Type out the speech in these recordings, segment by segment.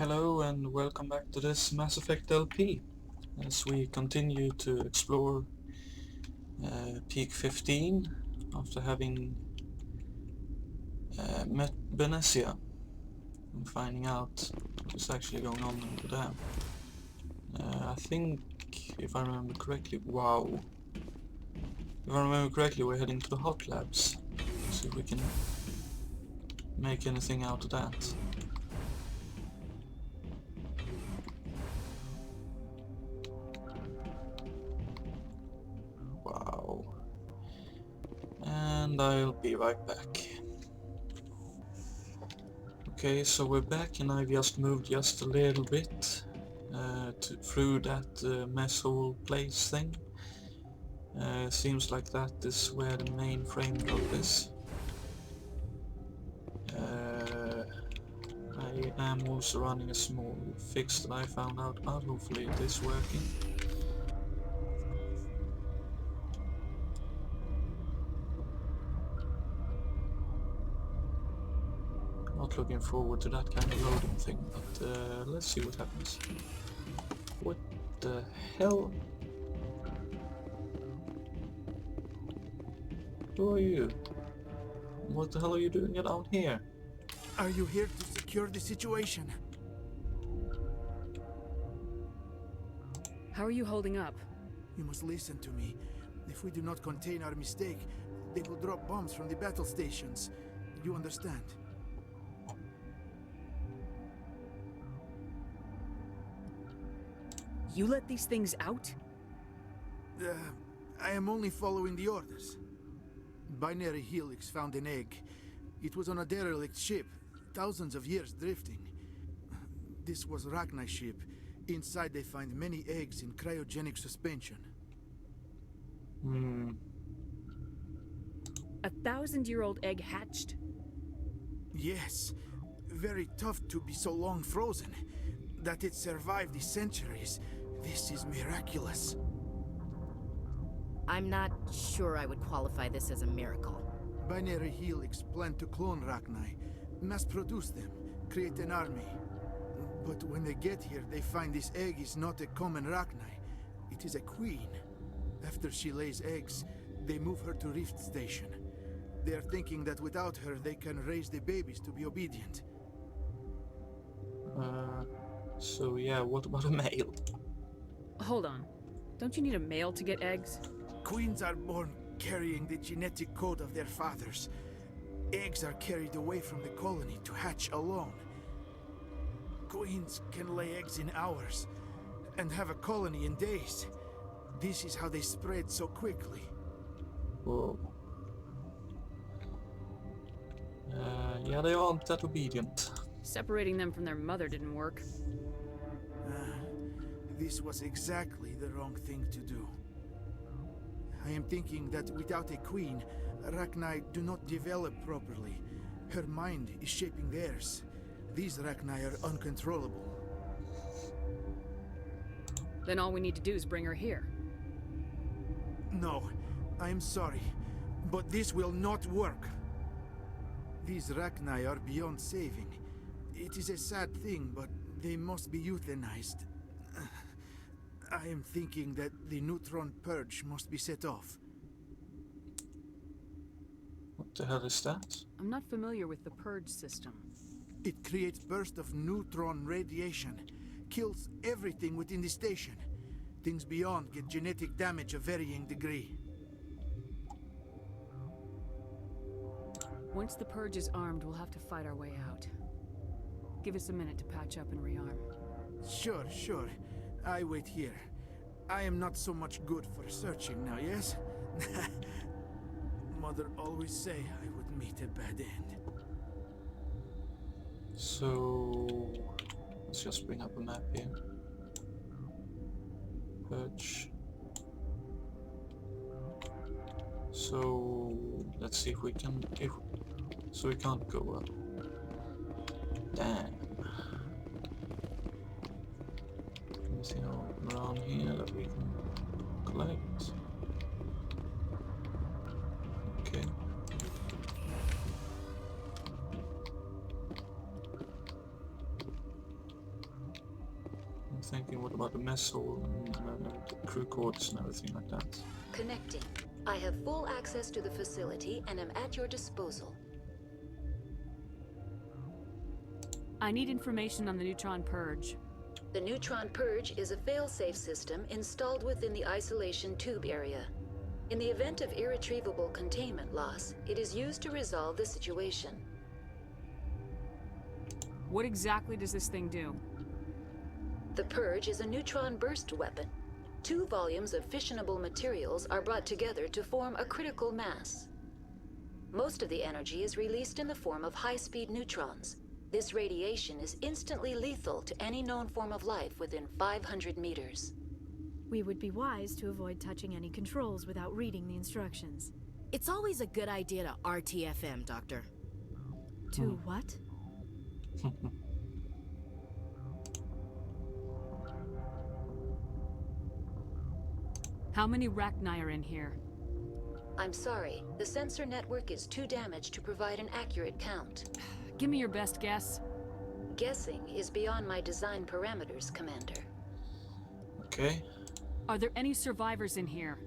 Hello and welcome back to this Mass Effect LP as we continue to explore Peak 15 after having met Benesia and finding out what's actually going on in the dam. I think, if I remember correctly, we're heading to the hot labs. See if we can make anything out of that. Wow. And I'll be right back. Okay, so we're back and I've just moved just a little bit through that mess hall place thing. Seems like that is where the main frame drop is. I am also running a small fix that I found out about. Hopefully it is working. Not looking forward to that kind of loading thing, but let's see what happens. What the hell? Who are you? What the hell are you doing down here? Are you here to secure the situation? How are you holding up? You must listen to me. If we do not contain our mistake, they will drop bombs from the battle stations. You understand? You let these things out? I am only following the orders. Binary Helix found an egg. It was on a derelict ship, thousands of years drifting. This was Rachni's ship. Inside they find many eggs in cryogenic suspension. A 1,000-year-old egg hatched? Yes. Very tough to be so long frozen. That it survived the centuries. This is miraculous. I'm not sure I would qualify this as a miracle. Binary Helix planned to clone Rachni, mass-produce them, create an army. But when they get here, they find this egg is not a common Rachni. It is a queen. After she lays eggs, they move her to Rift Station. They are thinking that without her, they can raise the babies to be obedient. So yeah, what about a male? Hold on. Don't you need a male to get eggs? Queens are born carrying the genetic code of their fathers. Eggs are carried away from the colony to hatch alone. Queens can lay eggs in hours and have a colony in days. This is how they spread so quickly. Whoa. Yeah, they aren't that obedient. Separating them from their mother didn't work. This was exactly the wrong thing to do. I am thinking that without a queen, Rachni do not develop properly. Her mind is shaping theirs. These Rachni are uncontrollable. Then all we need to do is bring her here. No, I am sorry, but this will not work. These Rachni are beyond saving. It is a sad thing, but they must be euthanized. I am thinking that the neutron purge must be set off. What the hell is that? I'm not familiar with the purge system. It creates bursts of neutron radiation, kills everything within the station. Things beyond get genetic damage of varying degree. Once the purge is armed, we'll have to fight our way out. Give us a minute to patch up and rearm. Sure. I wait here. I am not so much good for searching now, yes? Mother always say I would meet a bad end. So let's just bring up a map here. Purge. So let's see if we can. So we can't go up. Damn. Anything around here that we can collect? Okay. thinking, what about the mess hall and the crew quarters and everything like that? Connecting. I have full access to the facility and am at your disposal. I need information on the neutron purge. The neutron purge is a fail-safe system installed within the isolation tube area. In the event of irretrievable containment loss, it is used to resolve the situation. What exactly does this thing do? The purge is a neutron burst weapon. 2 volumes of fissionable materials are brought together to form a critical mass. Most of the energy is released in the form of high-speed neutrons. This radiation is instantly lethal to any known form of life within 500 meters. We would be wise to avoid touching any controls without reading the instructions. It's always a good idea to RTFM, Doctor. To what? How many Rachni are in here? I'm sorry, the sensor network is too damaged to provide an accurate count. Give me your best guess. Guessing is beyond my design parameters, Commander. Okay. Are there any survivors in here?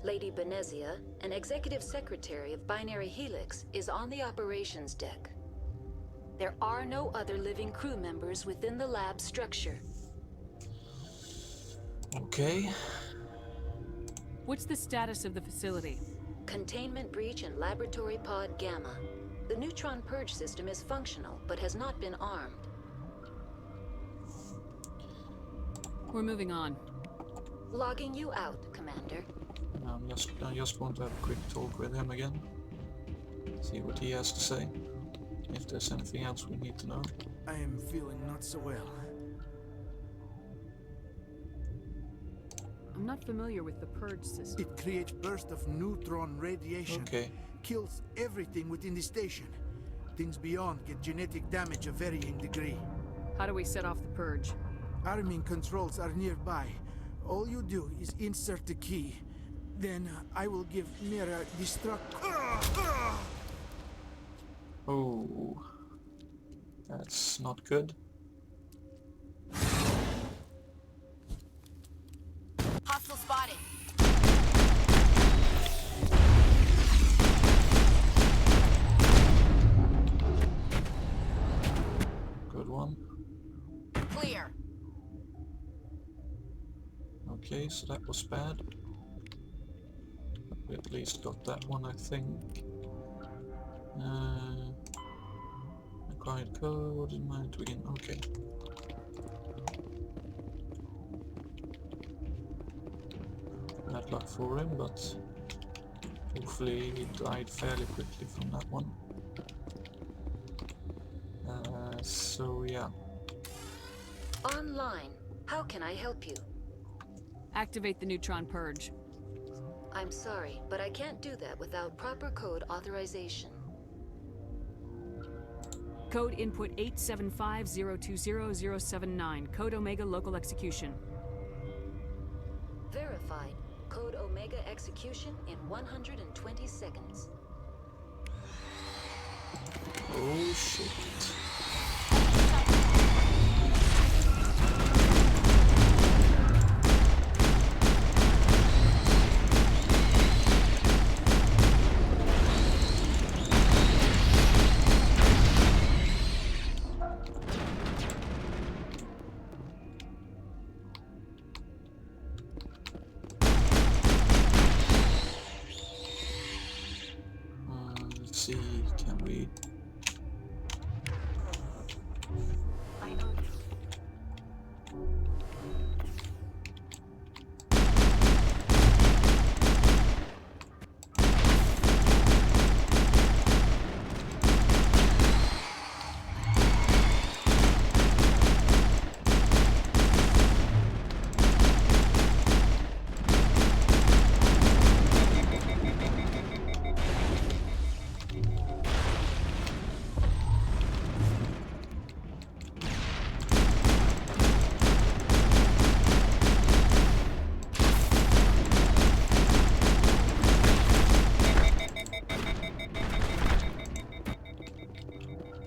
Lady Benezia, an executive secretary of Binary Helix, is on the operations deck. There are no other living crew members within the lab structure. Okay. What's the status of the facility? Containment breach in Laboratory Pod Gamma. The neutron purge system is functional, but has not been armed. We're moving on. Logging you out, Commander. I just want to have a quick talk with him again. See what he has to say. If there's anything else we need to know. I am feeling not so well. I'm not familiar with the purge system. It creates bursts of neutron radiation. Okay. Kills everything within the station. Things beyond get genetic damage of varying degree. How do we set off the purge? Arming controls are nearby. All you do is insert the key. Then I will give Mira destruct. Oh. That's not good. Hostile spotted. Good one. Clear. Okay, so that was bad. But we at least got that one, I think. Acquired code in mind to begin. Okay. Bad luck for him, but hopefully he died fairly quickly from that one. So yeah. Online. How can I help you? Activate the neutron purge. I'm sorry, but I can't do that without proper code authorization. Code input 875020079. Code Omega local execution. Verified. Code Omega execution in 120 seconds. Oh shit. Let's see, can we... I know you.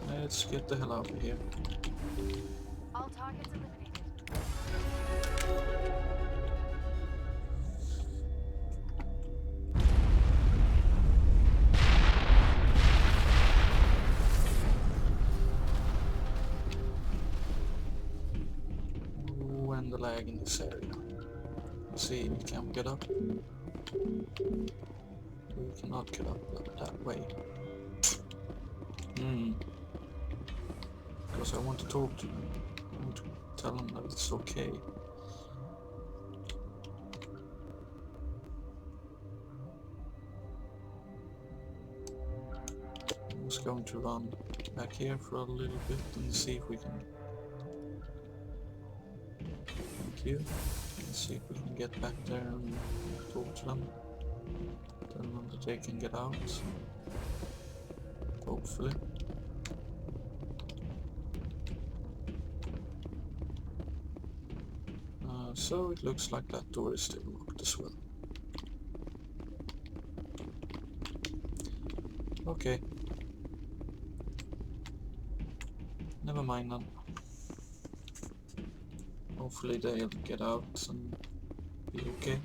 Let's get the hell out of here. All targets eliminated. And the lag in this area. Let's see, can we get up? We cannot get up that way. Because I want to talk to them. I want to tell them that it's okay. I'm just going to run back here for a little bit and see if we can... Thank you. Let's see if we can get back there and talk to them. Tell them that they can get out. Hopefully. So it looks like that door is still locked as well. Okay. Never mind then. Hopefully they'll get out and be okay.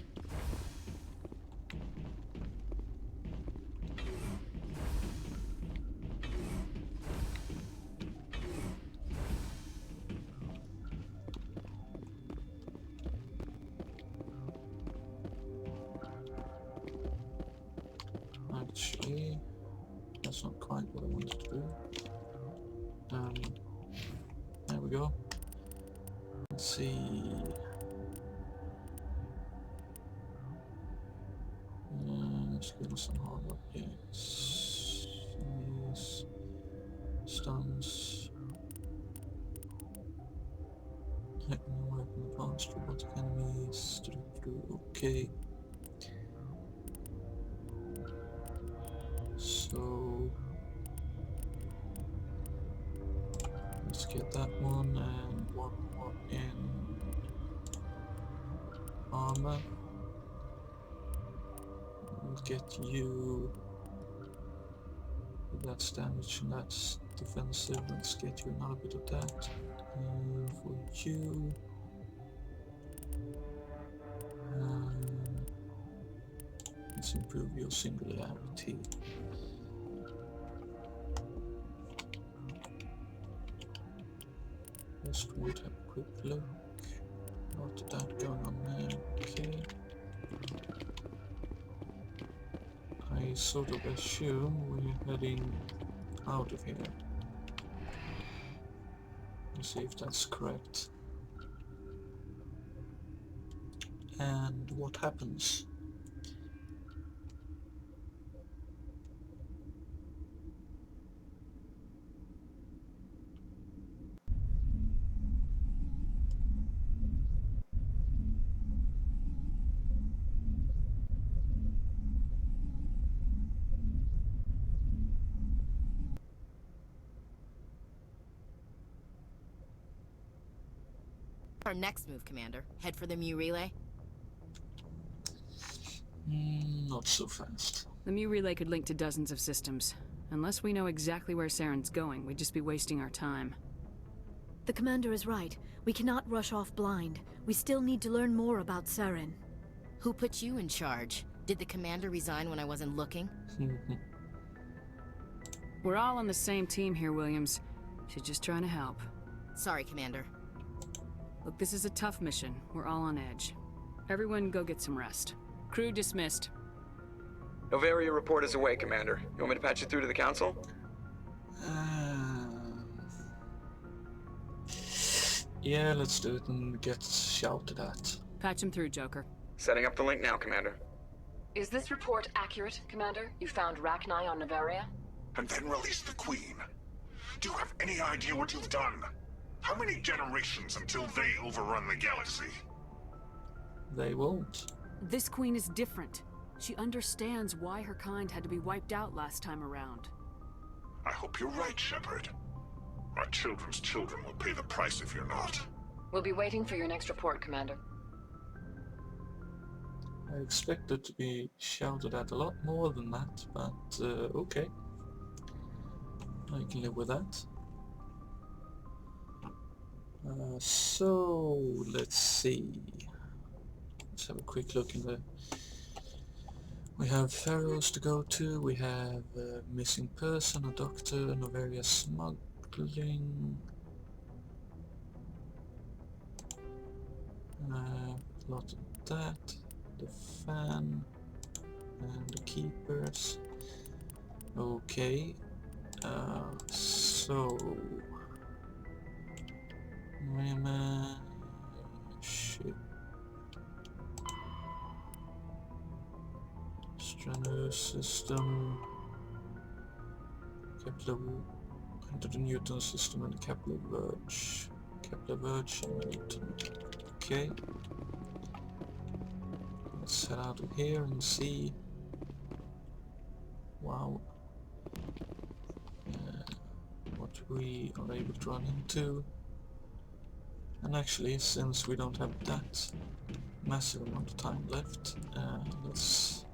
Actually, that's not quite what I wanted to do. There we go. Let's see. Skills and hard objects. Yes. Stuns. Techno weapon, advanced robotic enemies. Okay. So let's get that one and one more in armor. We'll get you. That's damage and that's defensive. Let's get you another bit of that. For you. Let's improve your singularity. Just want to have a quick look. Not that going on there. Okay. I sort of assume we're heading out of here. Let's see if that's correct. And what happens? Our next move, Commander. Head for the Mu relay? Not so fast. The Mu relay could link to dozens of systems. Unless we know exactly where Saren's going, we'd just be wasting our time. The commander is right. We cannot rush off blind. We still need to learn more about Saren. Who put you in charge? Did the commander resign when I wasn't looking? We're all on the same team here, Williams. She's just trying to help. Sorry, Commander. Look, this is a tough mission. We're all on edge. Everyone go get some rest. Crew dismissed. Novaria report is away, Commander. You want me to patch you through to the Council? Yeah, let's do it and get shouted at. Patch him through, Joker. Setting up the link now, Commander. Is this report accurate, Commander? You found Rachni on Novaria? And then release the Queen. Do you have any idea what you've done? How many generations until they overrun the galaxy? They won't. This queen is different. She understands why her kind had to be wiped out last time around. I hope you're right, Shepard. Our children's children will pay the price if you're not. We'll be waiting for your next report, Commander. I expected to be shouted at a lot more than that, but okay. I can live with that. So let's see. Let's have a quick look in the. We have pharaohs to go to. We have missing person, a doctor, Noveria smuggling. A lot of that. The fan and the keepers. Okay. So. Shit. Strander system. Kepler into the Newton system and the Kepler Verge. Kepler Verge and Newton. Okay. Let's head out of here and see. Wow. What we are able to run into. And actually, since we don't have that massive amount of time left, let's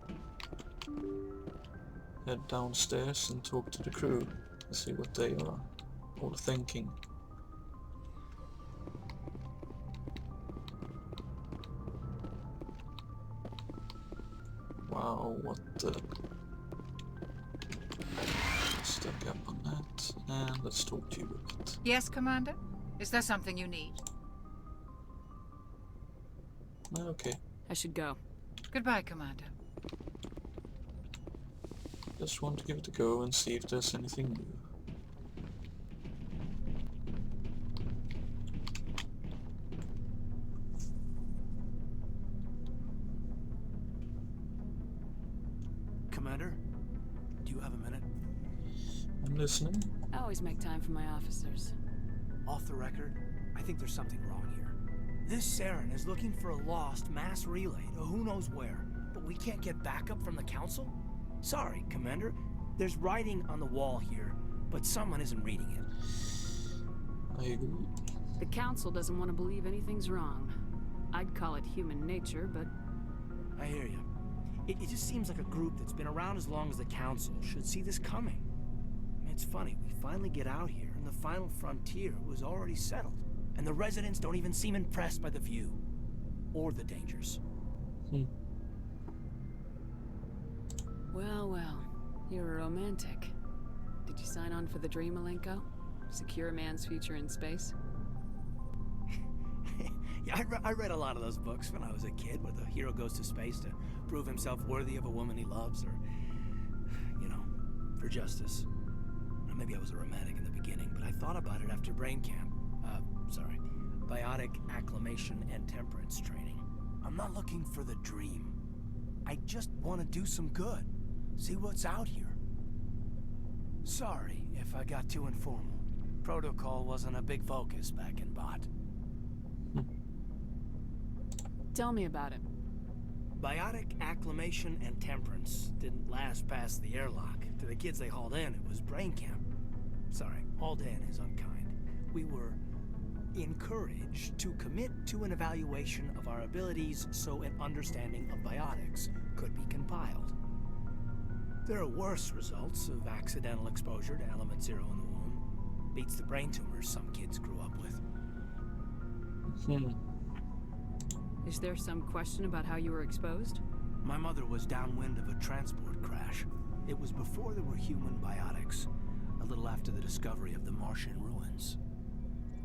head downstairs and talk to the crew and see what they are all thinking. Wow, what the... Stack up on that, and let's talk to you a bit. Yes, Commander? Is there something you need? Okay. I should go. Goodbye, Commander. Just want to give it a go and see if there's anything new. Commander, do you have a minute? I'm listening. I always make time for my officers. Off the record, I think there's something wrong here. This Saren is looking for a lost mass relay to who knows where, but we can't get backup from the Council? Sorry, Commander. There's writing on the wall here, but someone isn't reading it. I agree. The Council doesn't want to believe anything's wrong. I'd call it human nature, but... I hear you. It just seems like a group that's been around as long as the Council should see this coming. I mean, it's funny, we finally get out here, and the final frontier was already settled. And the residents don't even seem impressed by the view. Or the dangers. Well, well. You're a romantic. Did you sign on for the dream, Malenko? Secure a man's future in space? Yeah, I read a lot of those books when I was a kid, where the hero goes to space to prove himself worthy of a woman he loves, or, you know, for justice. Maybe I was a romantic in the beginning, but I thought about it after brain camp. Biotic acclimation and temperance training. I'm not looking for the dream. I just want to do some good. See what's out here. Sorry if I got too informal. Protocol wasn't a big focus back in Bot. Tell me about it. Biotic acclimation and temperance didn't last past the airlock. To the kids they hauled in, it was brain camp. Sorry, hauled in is unkind. We were encouraged to commit to an evaluation of our abilities so an understanding of biotics could be compiled. There are worse results of accidental exposure to element 0 in the womb. Beats the brain tumors some kids grew up with. Is there some question about how you were exposed? My mother was downwind of a transport crash. It was before there were human biotics, a little after the discovery of the Martian ruins.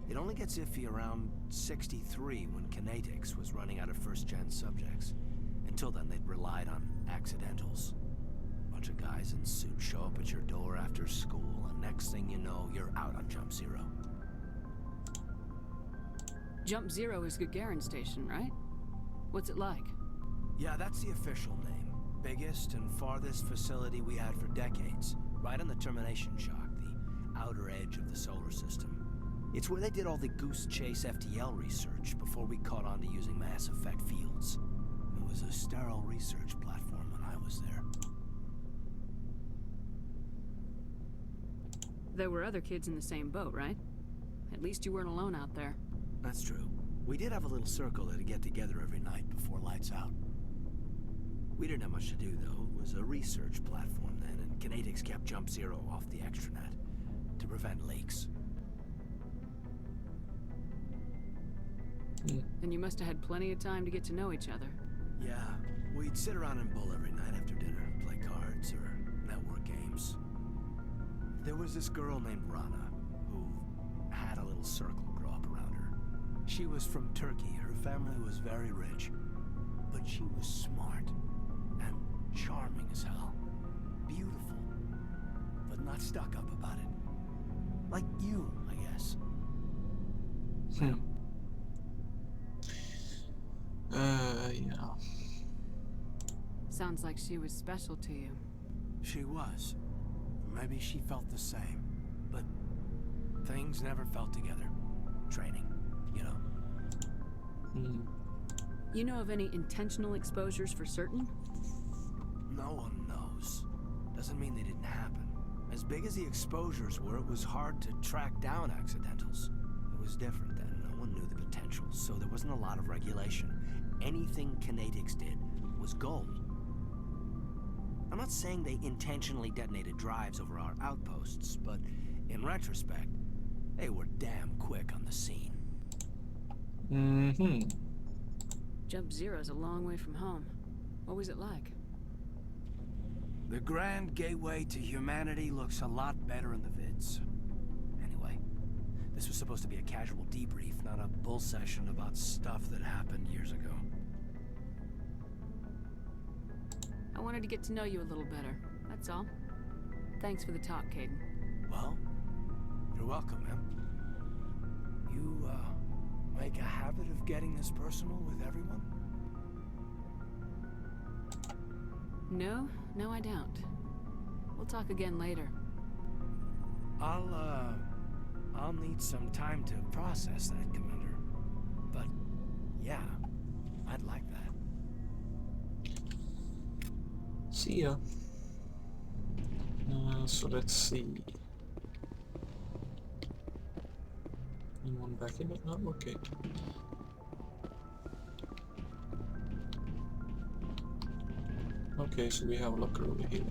It only gets iffy around 63 when Kinetics was running out of first-gen subjects. Until then, they'd relied on accidentals. Bunch of guys in suits show up at your door after school, and next thing you know, you're out on Jump Zero. Jump Zero is Gagarin Station, right? What's it like? Yeah, that's the official name. Biggest and farthest facility we had for decades. Right on the termination shock, the outer edge of the solar system. It's where they did all the Goose Chase FTL research before we caught on to using mass effect fields. It was a sterile research platform when I was there. There were other kids in the same boat, right? At least you weren't alone out there. That's true. We did have a little circle that'd get together every night before lights out. We didn't have much to do, though. It was a research platform then, and Kinetics kept Jump Zero off the extranet to prevent leaks. And you must have had plenty of time to get to know each other. Yeah, we'd sit around and bull every night after dinner, play cards or network games. There was this girl named Rana, who had a little circle grow up around her. She was from Turkey. Her family was very rich. But she was smart and charming as hell. Beautiful, but not stuck up about it. Like you, I guess. Yeah. Sounds like she was special to you. She was. Maybe she felt the same. But things never felt together. Training, you know. You know of any intentional exposures for certain? No one knows. Doesn't mean they didn't happen. As big as the exposures were, it was hard to track down accidentals. It was different then. No one knew the potential, so there wasn't a lot of regulation. Anything Kinetics did was gold. I'm not saying they intentionally detonated drives over our outposts, but in retrospect, they were damn quick on the scene. Jump Zero's a long way from home. What was it like? The grand gateway to humanity looks a lot better in the vids. Anyway, this was supposed to be a casual debrief, not a bull session about stuff that happened years ago. I wanted to get to know you a little better, that's all. Thanks for the talk, Caden. Well, you're welcome, man. You, make a habit of getting this personal with everyone? No, I don't. We'll talk again later. I'll need some time to process that, Commander. But, yeah, I'd like that. See ya. So let's see. Anyone back in it? No? Okay. Okay, so we have a locker over here.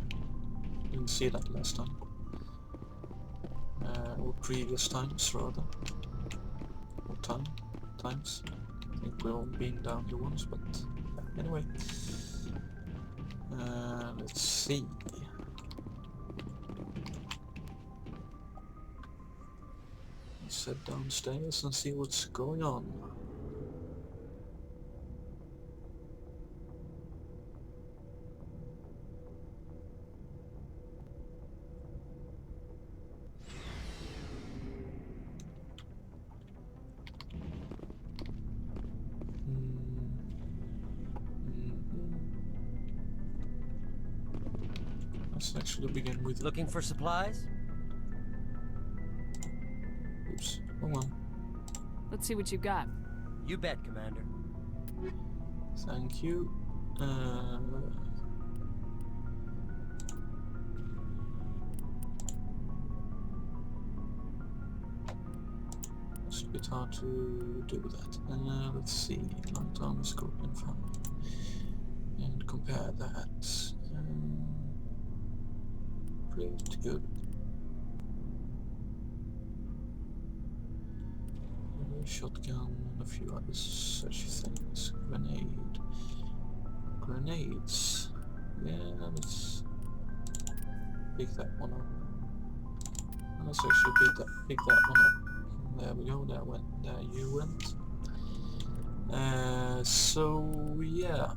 Didn't see that last time. Or previous times, rather. Or times. I think we've all been down here once, but yeah. Anyway. Let's see. Let's head downstairs and see what's going on. Let's actually begin with... Looking for supplies? Oops, hold on. Let's see what you got. You bet, Commander. Thank you. It's a bit hard to do that. Let's see. Light armor, scorpion fan. And compare that. Pretty good. Shotgun and a few other such things. Grenades. Yeah, let's pick that one up. Let's actually pick that one up. There we go. There you went. So yeah.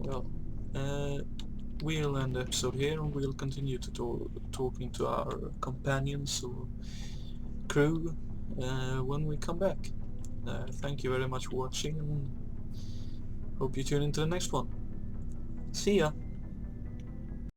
Well, we'll end the episode here, and we'll continue to talking to our companions or crew when we come back. Thank you very much for watching, and hope you tune into the next one. See ya!